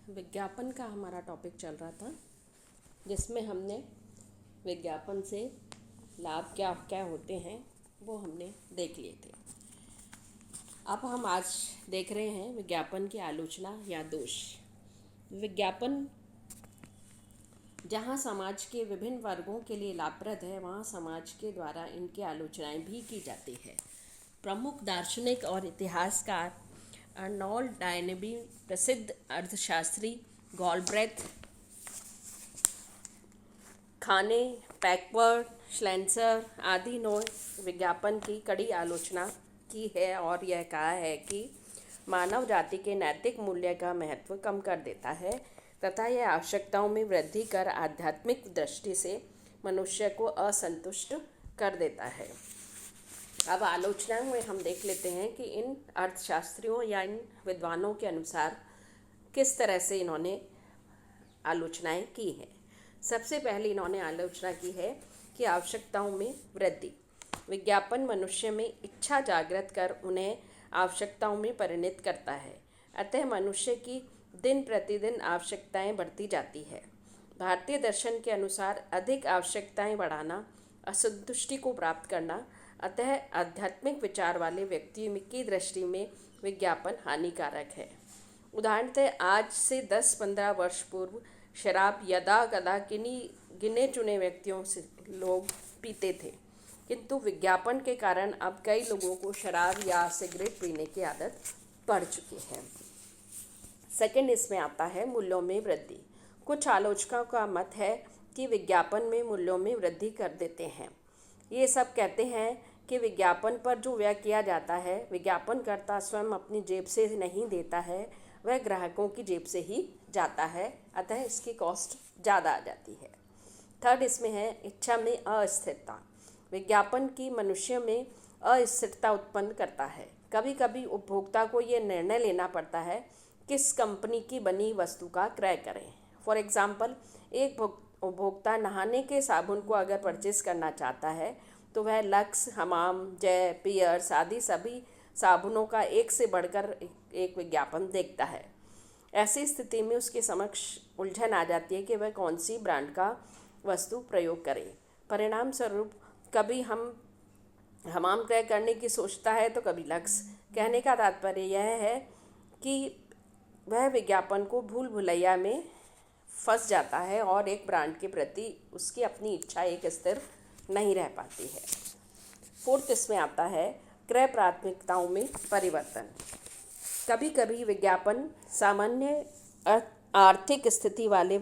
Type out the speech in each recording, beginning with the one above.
विज्ञापन का हमारा टॉपिक चल रहा था, जिसमें हमने विज्ञापन से लाभ क्या क्या होते हैं वो हमने देख लिए थे। अब हम आज देख रहे हैं विज्ञापन की आलोचना या दोष। विज्ञापन जहाँ समाज के विभिन्न वर्गों के लिए लाभप्रद है, वहाँ समाज के द्वारा इनकी आलोचनाएं भी की जाती है। प्रमुख दार्शनिक और इतिहासकार अर्नोल्ड डायनेबी, प्रसिद्ध अर्थशास्त्री गॉलब्रेथ, खाने, पैकवर्ड, श्लेंसर आदि ने विज्ञापन की कड़ी आलोचना की है और यह कहा है कि मानव जाति के नैतिक मूल्य का महत्व कम कर देता है तथा यह आवश्यकताओं में वृद्धि कर आध्यात्मिक दृष्टि से मनुष्य को असंतुष्ट कर देता है। अब आलोचना में हम देख लेते हैं कि इन अर्थशास्त्रियों या इन विद्वानों के अनुसार किस तरह से इन्होंने आलोचनाएं की हैं। सबसे पहले इन्होंने आलोचना की है कि आवश्यकताओं में वृद्धि। विज्ञापन मनुष्य में इच्छा जागृत कर उन्हें आवश्यकताओं में परिणत करता है, अतः मनुष्य की दिन प्रतिदिन आवश्यकताएं बढ़ती जाती है। भारतीय दर्शन के अनुसार अधिक आवश्यकताएं बढ़ाना असंतुष्टि को प्राप्त करना, अतः आध्यात्मिक विचार वाले व्यक्ति की दृष्टि में विज्ञापन हानिकारक है। उदाहरणतः आज से 10-15 वर्ष पूर्व शराब यदा कदा गिने चुने व्यक्तियों से लोग पीते थे, किंतु विज्ञापन के कारण अब कई लोगों को शराब या सिगरेट पीने की आदत पड़ चुकी है। सेकंड इसमें आता है मूल्यों में वृद्धि। कुछ आलोचकों का मत है कि विज्ञापन में मूल्यों में वृद्धि कर देते हैं। ये सब कहते हैं कि विज्ञापन पर जो व्यय किया जाता है, विज्ञापनकर्ता स्वयं अपनी जेब से नहीं देता है, वह ग्राहकों की जेब से ही जाता है, अतः इसकी कॉस्ट ज़्यादा आ जाती है। थर्ड इसमें है इच्छा में अस्थिरता। विज्ञापन की मनुष्य में अस्थिरता उत्पन्न करता है। कभी कभी उपभोक्ता को ये निर्णय लेना पड़ता है किस कंपनी की बनी वस्तु का क्रय करें। फॉर एग्ज़ाम्पल, एक उपभोक्ता नहाने के साबुन को अगर परचेस करना चाहता है तो वह लक्स, हमाम, जय, पियर्स आदि सभी साबुनों का एक से बढ़कर एक विज्ञापन देखता है। ऐसी स्थिति में उसके समक्ष उलझन आ जाती है कि वह कौन सी ब्रांड का वस्तु प्रयोग करे। परिणाम स्वरूप कभी हमाम क्रय करने की सोचता है तो कभी लक्स। कहने का तात्पर्य यह है कि वह विज्ञापन को भूल भुलैया में फंस जाता है और एक ब्रांड के प्रति उसकी अपनी इच्छा एक स्थिर नहीं रह पाती है। फोर्थ इसमें आता है क्रय प्राथमिकताओं में परिवर्तन। कभी कभी विज्ञापन सामान्य आर्थिक स्थिति वाले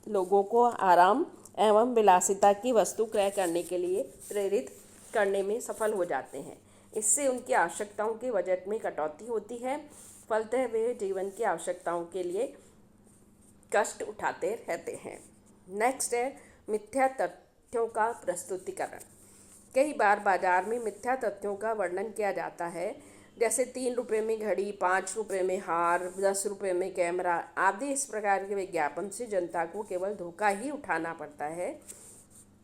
लोगों को आराम एवं विलासिता की वस्तु क्रय करने के लिए प्रेरित करने में सफल हो जाते हैं। इससे उनकी आवश्यकताओं के बजट में कटौती होती है, फलतः वे जीवन की आवश्यकताओं के लिए कष्ट उठाते रहते हैं। नेक्स्ट है मिथ्या तथ्यों का प्रस्तुतिकरण। कई बार बाजार में मिथ्या तथ्यों का वर्णन किया जाता है, जैसे 3 रुपये में घड़ी, 5 रुपये में हार, 10 रुपये में कैमरा आदि। इस प्रकार के विज्ञापन से जनता को केवल धोखा ही उठाना पड़ता है।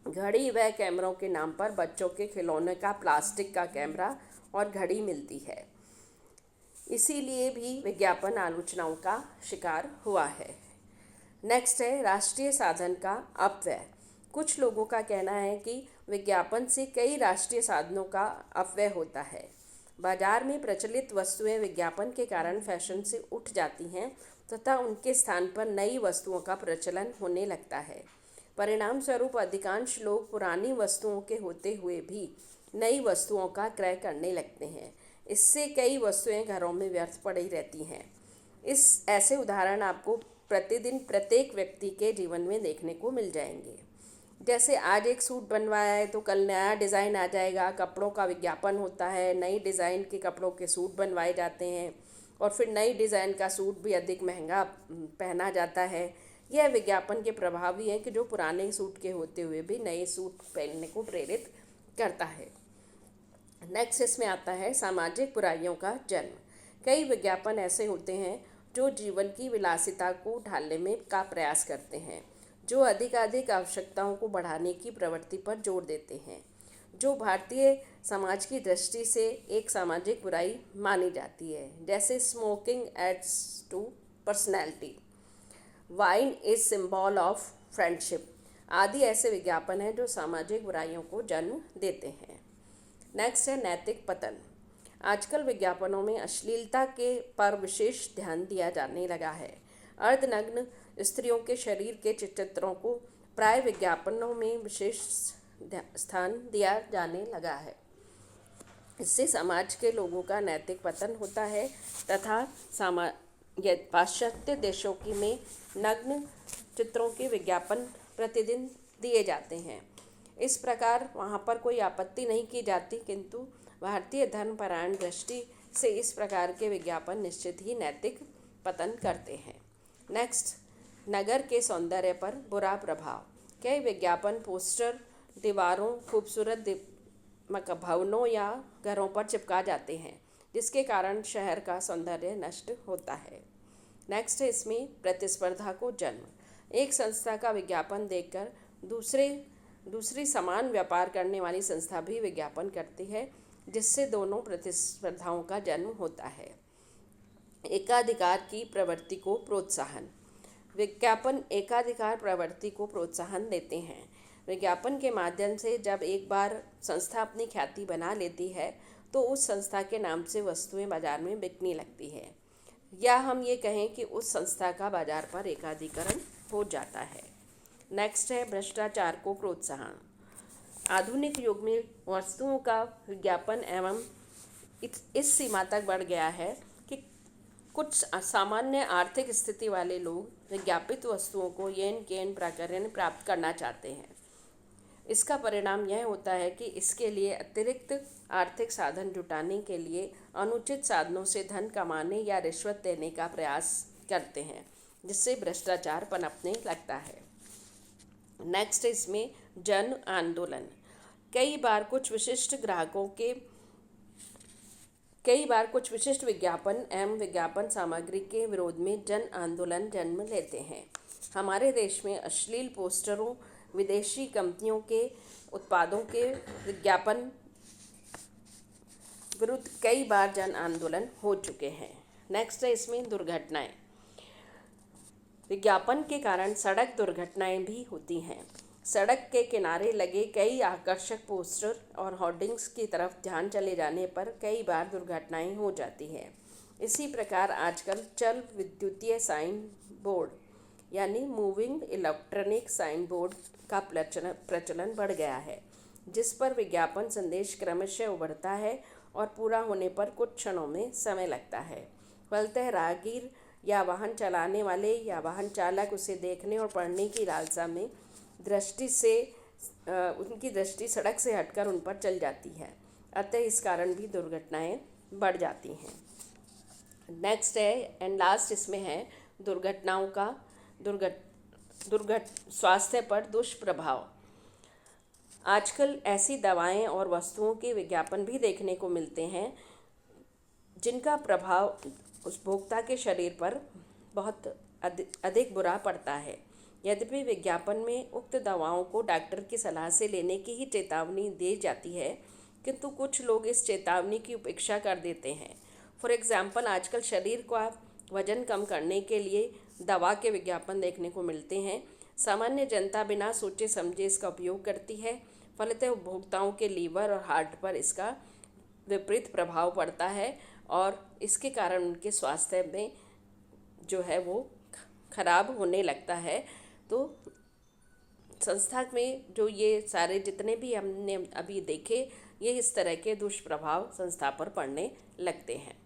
घड़ी व कैमरों के नाम पर बच्चों के खिलौने का प्लास्टिक का कैमरा और घड़ी मिलती है। इसीलिए भी विज्ञापन आलोचनाओं का शिकार हुआ है। नेक्स्ट है राष्ट्रीय साधन का अपव्यय। कुछ लोगों का कहना है कि विज्ञापन से कई राष्ट्रीय साधनों का अपव्यय होता है। बाजार में प्रचलित वस्तुएं विज्ञापन के कारण फैशन से उठ जाती हैं तथा उनके स्थान पर नई वस्तुओं का प्रचलन होने लगता है। परिणाम स्वरूप अधिकांश लोग पुरानी वस्तुओं के होते हुए भी नई वस्तुओं का क्रय करने लगते हैं। इससे कई वस्तुएं घरों में व्यर्थ पड़ी रहती हैं। ऐसे उदाहरण आपको प्रतिदिन प्रत्येक व्यक्ति के जीवन में देखने को मिल जाएंगे। जैसे आज एक सूट बनवाया है तो कल नया डिज़ाइन आ जाएगा, कपड़ों का विज्ञापन होता है, नई डिज़ाइन के कपड़ों के सूट बनवाए जाते हैं और फिर नई डिज़ाइन का सूट भी अधिक महंगा पहना जाता है। यह विज्ञापन के प्रभाव ही है कि जो पुराने सूट के होते हुए भी नए सूट पहनने को प्रेरित करता है। नेक्स्ट इसमें आता है सामाजिक बुराइयों का जन्म। कई विज्ञापन ऐसे होते हैं जो जीवन की विलासिता को ढालने में का प्रयास करते हैं, जो अधिकाधिक आवश्यकताओं को बढ़ाने की प्रवृत्ति पर जोर देते हैं, जो भारतीय समाज की दृष्टि से एक सामाजिक बुराई मानी जाती है। जैसे smoking adds to personality, wine is symbol of friendship आदि ऐसे विज्ञापन हैं जो सामाजिक बुराइयों को जन्म देते हैं। नेक्स्ट है नैतिक पतन। आजकल विज्ञापनों में अश्लीलता के पर विशेष ध्यान दिया जाने लगा है। अर्धनग्न स्त्रियों के शरीर के चित्रों को प्राय विज्ञापनों में विशेष स्थान दिया जाने लगा है। इससे समाज के लोगों का नैतिक पतन होता है तथा पाश्चात्य देशों की में नग्न चित्रों के विज्ञापन प्रतिदिन दिए जाते हैं। इस प्रकार वहाँ पर कोई आपत्ति नहीं की जाती, किंतु भारतीय धर्मपरायण दृष्टि से इस प्रकार के विज्ञापन निश्चित ही नैतिक पतन करते हैं। नेक्स्ट, नगर के सौंदर्य पर बुरा प्रभाव। कई विज्ञापन पोस्टर दीवारों, खूबसूरत भवनों या घरों पर चिपका जाते हैं, जिसके कारण शहर का सौंदर्य नष्ट होता है। नेक्स्ट है इसमें प्रतिस्पर्धा को जन्म। एक संस्था का विज्ञापन देखकर दूसरी समान व्यापार करने वाली संस्था भी विज्ञापन करती है, जिससे दोनों प्रतिस्पर्धाओं का जन्म होता है। एकाधिकार की प्रवृत्ति को प्रोत्साहन। विज्ञापन एकाधिकार प्रवृत्ति को प्रोत्साहन देते हैं। विज्ञापन के माध्यम से जब एक बार संस्था अपनी ख्याति बना लेती है तो उस संस्था के नाम से वस्तुएं बाजार में बिकने लगती है, या हम ये कहें कि उस संस्था का बाजार पर एकाधिकरण हो जाता है। नेक्स्ट है भ्रष्टाचार को प्रोत्साहन। आधुनिक युग में वस्तुओं का विज्ञापन एवं इस सीमा तक बढ़ गया है कि कुछ सामान्य आर्थिक स्थिति वाले लोग विज्ञापित वस्तुओं को येन केन प्रकार प्राप्त करना चाहते हैं। इसका परिणाम यह होता है कि इसके लिए अतिरिक्त आर्थिक साधन जुटाने के लिए अनुचित साधनों से धन कमाने या रिश्वत देने का प्रयास करते हैं, जिससे भ्रष्टाचार पनपने लगता है। नेक्स्ट इसमें जन आंदोलन। कई बार कुछ विशिष्ट विज्ञापन एवं विज्ञापन सामग्री के विरोध में जन आंदोलन जन्म लेते हैं। हमारे देश में अश्लील पोस्टरों, विदेशी कंपनियों के उत्पादों के विज्ञापन विरुद्ध कई बार जन आंदोलन हो चुके हैं। नेक्स्ट है इसमें दुर्घटनाएं। विज्ञापन के कारण सड़क दुर्घटनाएं भी होती हैं। सड़क के किनारे लगे कई आकर्षक पोस्टर और होर्डिंग्स की तरफ ध्यान चले जाने पर कई बार दुर्घटनाएं हो जाती हैं। इसी प्रकार आजकल चल विद्युतीय साइन बोर्ड यानी मूविंग इलेक्ट्रॉनिक साइन बोर्ड का प्रचलन बढ़ गया है, जिस पर विज्ञापन संदेश क्रमशः उभरता है और पूरा होने पर कुछ क्षणों में समय लगता है। फलतः राहगीर या वाहन चलाने वाले या वाहन चालक उसे देखने और पढ़ने की लालसा में उनकी दृष्टि सड़क से हटकर उन पर चल जाती है, अतः इस कारण भी दुर्घटनाएं बढ़ जाती हैं। नेक्स्ट है एंड लास्ट इसमें है दुर्घटनाओं का स्वास्थ्य पर दुष्प्रभाव। आजकल ऐसी दवाएं और वस्तुओं के विज्ञापन भी देखने को मिलते हैं जिनका प्रभाव उपभोक्ता के शरीर पर बहुत अधिक बुरा पड़ता है। यद्यपि विज्ञापन में उक्त दवाओं को डॉक्टर की सलाह से लेने की ही चेतावनी दी जाती है, किंतु कुछ लोग इस चेतावनी की उपेक्षा कर देते हैं। फॉर एग्जाम्पल, आजकल शरीर का वजन कम करने के लिए दवा के विज्ञापन देखने को मिलते हैं। सामान्य जनता बिना सोचे समझे इसका उपयोग करती है, फलतः उपभोक्ताओं के लीवर और हार्ट पर इसका विपरीत प्रभाव पड़ता है और इसके कारण उनके स्वास्थ्य में जो है वो खराब होने लगता है। तो संस्था में जो ये सारे जितने भी हमने अभी देखे, ये इस तरह के दुष्प्रभाव संस्था पर पड़ने लगते हैं।